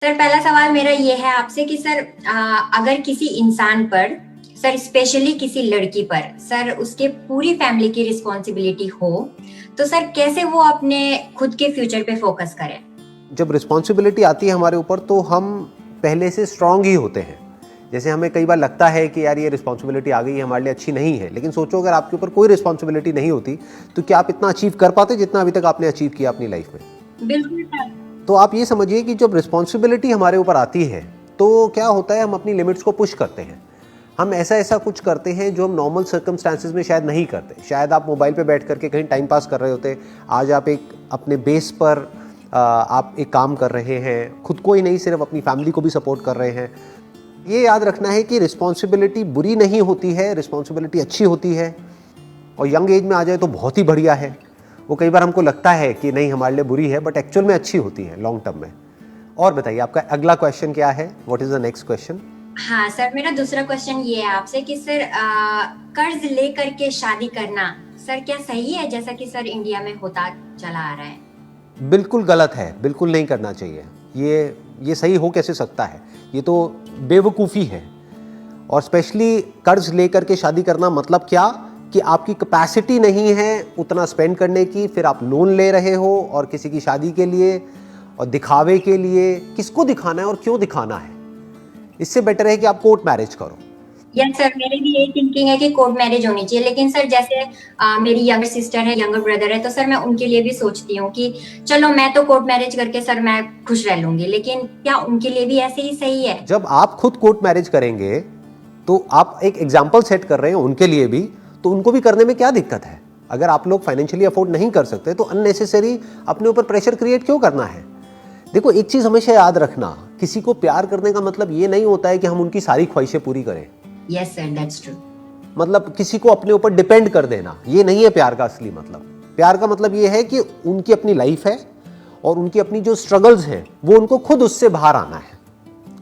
Sir पहला सवाल मेरा ये है आपसे कि सर अगर किसी इंसान पर, सर स्पेशली किसी लड़की पर, सर उसके पूरी फैमिली की रिस्पॉन्सिबिलिटी हो, तो सर कैसे वो अपने खुद के फ्यूचर पे फोकस करे? जब रिस्पॉन्सिबिलिटी आती है हमारे ऊपर तो हम पहले से स्ट्रांग ही होते हैं। जैसे हमें कई बार लगता है कि यार ये रिस्पॉन्सिबिलिटी आ गई है, हमारे लिए अच्छी नहीं है, लेकिन सोचो अगर आपके ऊपर कोई रिस्पॉन्सिबिलिटी नहीं होती तो क्या आप इतना अचीव कर पाते जितना अभी तक आपने अचीव किया अपनी लाइफ में? बिल्कुल सर। तो आप ये समझिए कि जब रिस्पॉन्सिबिलिटी हमारे ऊपर आती है तो क्या होता है, हम अपनी लिमिट्स को पुश करते हैं। हम ऐसा ऐसा कुछ करते हैं जो हम नॉर्मल सर्कमस्टांसिस में शायद नहीं करते। शायद आप मोबाइल पे बैठ करके कहीं टाइम पास कर रहे होते, आज आप एक अपने बेस पर आप एक काम कर रहे हैं, खुद को ही नहीं सिर्फ अपनी फैमिली को भी सपोर्ट कर रहे हैं। ये याद रखना है कि रिस्पॉन्सिबिलिटी बुरी नहीं होती है, रिस्पॉन्सिबिलिटी अच्छी होती है। और यंग एज में आ जाए तो बहुत ही बढ़िया है। वो कई बार हमको लगता है कि नहीं हमारे लिए बुरी है, बट एक्चुअल में अच्छी होती है लॉन्ग टर्म में। और बताइए आपका अगला क्वेश्चन क्या है? What is the next question? हाँ सर, मेरा दूसरा क्वेश्चन ये है आपसे कि सर कर्ज लेकर के शादी करना सर क्या सही है, जैसा कि सर इंडिया में होता चला आ रहा है? बिल्कुल गलत है, बिल्कुल नहीं करना चाहिए। ये सही हो कैसे सकता है? ये तो बेवकूफ़ी है। और स्पेशली कर्ज लेकर के शादी करना मतलब क्या कि आपकी कैपेसिटी नहीं है उतना स्पेंड करने की, फिर आप लोन ले रहे हो और किसी की शादी के लिए और दिखावे के लिए। किसको दिखाना है और क्यों दिखाना है? इससे बेटर है कि आप कोर्ट मैरिज करो। यस सर, मेरी भी यही थिंकिंग है कि कोर्ट मैरिज होनी चाहिए। लेकिन सर जैसे मेरी यंगर सिस्टर है, यंगर ब्रदर है, तो सर मैं उनके लिए भी सोचती हूँ कि चलो मैं तो कोर्ट मैरिज करके सर मैं खुश रह लूंगी, लेकिन क्या उनके लिए भी ऐसे ही सही है? जब आप खुद कोर्ट मैरिज करेंगे तो आप एक एग्जाम्पल सेट कर रहे हैं उनके लिए भी, तो उनको भी करने में क्या दिक्कत है? अगर आप लोग फाइनेंशियली अफोर्ड नहीं कर सकते तो अननेसेसरी अपने ऊपर प्रेशर क्रिएट क्यों करना है? देखो एक चीज हमेशा याद रखना, किसी को प्यार करने का मतलब ये नहीं होता है कि हम उनकी सारी ख्वाहिशें पूरी करें। Yes sir, that's true. मतलब किसी को अपने ऊपर डिपेंड कर देना ये नहीं है प्यार का असली मतलब। प्यार का मतलब ये है कि उनकी अपनी लाइफ है और उनकी अपनी जो स्ट्रगल्स हैं वो उनको खुद उससे बाहर आना है,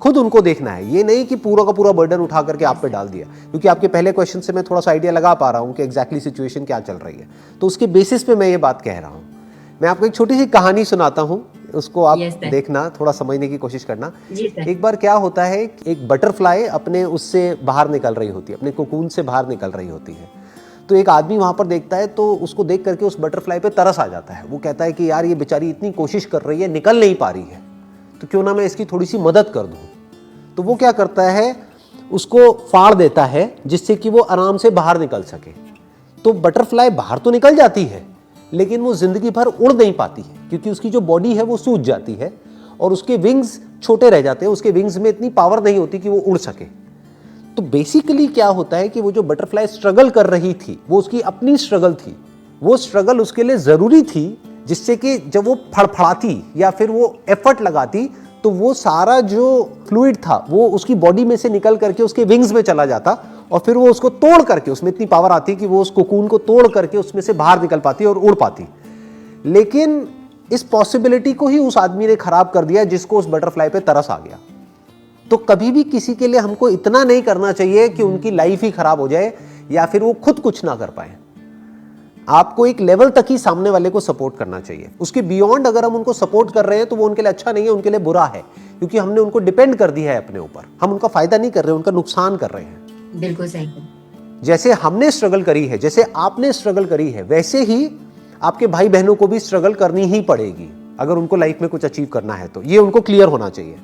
खुद उनको देखना है। ये नहीं कि पूरा का पूरा बर्डन उठा करके आप पे डाल दिया। क्योंकि आपके पहले क्वेश्चन से मैं थोड़ा सा आइडिया लगा पा रहा हूं कि एग्जैक्टली सिचुएशन क्या चल रही है, तो उसके बेसिस पे मैं ये बात कह रहा हूं। मैं आपको एक छोटी सी कहानी सुनाता हूं, उसको आप देखना, थोड़ा समझने की कोशिश करना। एक बार क्या होता है, एक बटरफ्लाई अपने उससे बाहर निकल रही होती है, अपने कोकून से बाहर निकल रही होती है। तो एक आदमी वहां पर देखता है, तो उसको देख करके उस बटरफ्लाई पे तरस आ जाता है। वो कहता है कि यार ये बेचारी इतनी कोशिश कर रही है, निकल नहीं पा रही है, तो क्यों ना मैं इसकी थोड़ी सी मदद कर दूं। तो वो क्या करता है, उसको फाड़ देता है जिससे कि वो आराम से बाहर निकल सके। तो बटरफ्लाई बाहर तो निकल जाती है, लेकिन वो जिंदगी भर उड़ नहीं पाती है, क्योंकि उसकी जो बॉडी है वो सूज जाती है और उसके विंग्स छोटे रह जाते हैं। उसके विंग्स में इतनी पावर नहीं होती कि वो उड़ सके। तो बेसिकली क्या होता है कि वो जो बटरफ्लाई स्ट्रगल कर रही थी वो उसकी अपनी स्ट्रगल थी। वो स्ट्रगल उसके लिए जरूरी थी, जिससे कि जब वो फड़फड़ाती या फिर वो एफर्ट लगाती तो वो सारा जो फ्लूइड था वो उसकी बॉडी में से निकल करके उसके विंग्स में चला जाता और फिर वो उसको तोड़ करके, उसमें इतनी पावर आती कि वो उस कोकून को तोड़ करके उसमें से बाहर निकल पाती और उड़ पाती। लेकिन इस पॉसिबिलिटी को ही उस आदमी ने खराब कर दिया जिसको उस बटरफ्लाई पे तरस आ गया। तो कभी भी किसी के लिए हमको इतना नहीं करना चाहिए कि उनकी लाइफ ही खराब हो जाए या फिर वो खुद कुछ ना कर पाए। आपको एक लेवल तक ही सामने वाले को सपोर्ट करना चाहिए। उसके बियॉन्ड अगर हम उनको सपोर्ट कर रहे हैं तो वो उनके लिए अच्छा नहीं है, उनके लिए बुरा है, क्योंकि हमने उनको डिपेंड कर दिया है अपने ऊपर। हम उनका फायदा नहीं कर रहे, उनका नुकसान कर रहे हैं। बिल्कुल सही। जैसे हमने स्ट्रगल करी है, जैसे आपने स्ट्रगल करी है, वैसे ही आपके भाई बहनों को भी स्ट्रगल करनी ही पड़ेगी अगर उनको लाइफ में कुछ अचीव करना है। तो ये उनको क्लियर होना चाहिए।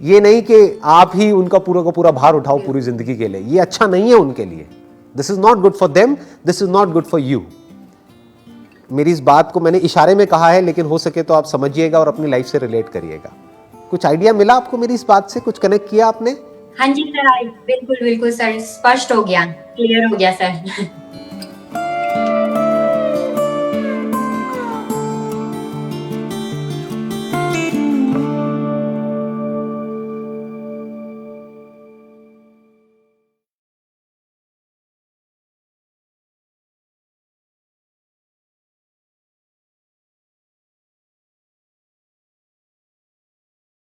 ये नहीं कि आप ही उनका पूरा का पूरा भार उठाओ पूरी जिंदगी के लिए, ये अच्छा नहीं है उनके लिए। This is not good for them, this is not good for you. मेरी इस बात को मैंने इशारे में कहा है, लेकिन हो सके तो आप समझिएगा और अपनी लाइफ से रिलेट करिएगा। कुछ आइडिया मिला आपको मेरी इस बात से? कुछ कनेक्ट किया आपने? हाँ जी सर, बिल्कुल बिल्कुल सर, स्पष्ट हो गया, क्लियर हो गया सर।